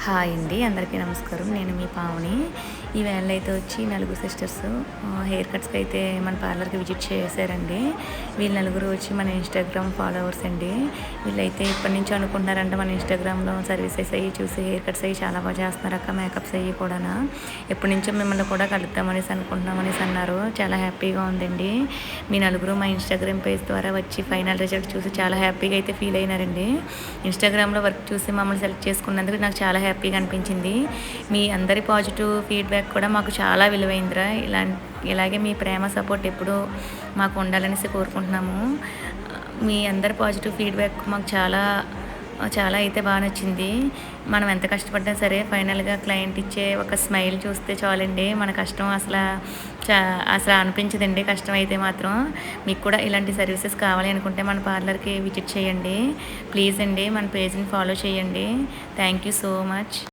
Hi అండి, అందరికీ నమస్కారం. నేను మీ పావని. ఈవేళ అయితే వచ్చి నలుగురు సిస్టర్స్ హెయిర్ కట్స్కి అయితే మన పార్లర్కి విజిట్ చేశారండి. వీళ్ళు నలుగురు వచ్చి మన ఇన్స్టాగ్రామ్ ఫాలోవర్స్ అండి. వీళ్ళైతే ఇప్పటి నుంచి అనుకుంటున్నారంటే మన ఇన్స్టాగ్రామ్లో సర్వీసెస్ అయ్యి చూసి హెయిర్ కట్స్ అయ్యి చాలా బాగా చేస్తున్నారు అక్క, మేకప్స్ అయ్యి కూడా ఎప్పటి నుంచో మిమ్మల్ని కూడా కలుద్దామనేసి అనుకుంటున్నామనేసి అన్నారు. చాలా హ్యాపీగా ఉందండి. మీ నలుగురు మా ఇన్స్టాగ్రామ్ పేజ్ ద్వారా వచ్చి ఫైనల్ రిజల్ట్ చూసి చాలా హ్యాపీగా అయితే ఫీల్ అయినారండి. ఇన్స్టాగ్రామ్లో వర్క్ చూసి మమ్మల్ని సెలెక్ట్ చేసుకున్నందుకు నాకు చాలా హ్యాపీగా అనిపించింది. మీ అందరి పాజిటివ్ ఫీడ్బ్యాక్ కూడా మాకు చాలా విలువైందిరా. ఇలాగే మీ ప్రేమ సపోర్ట్ ఎప్పుడూ మాకు ఉండాలనేసి కోరుకుంటున్నాము. మీ అందరి పాజిటివ్ ఫీడ్బ్యాక్ మాకు చాలా చాలా అయితే బాగా నచ్చింది. మనం ఎంత కష్టపడ్డా సరే ఫైనల్గా క్లయింట్ ఇచ్చే ఒక స్మైల్ చూస్తే చాలండి. మన కష్టం అసలు అనిపించదండి. కష్టం అయితే మాత్రం. మీకు కూడా ఇలాంటి సర్వీసెస్ కావాలి అనుకుంటే మన పార్లర్కి విజిట్ చేయండి ప్లీజ్ అండి. మన పేజ్ని ఫాలో చేయండి. Thank you so much.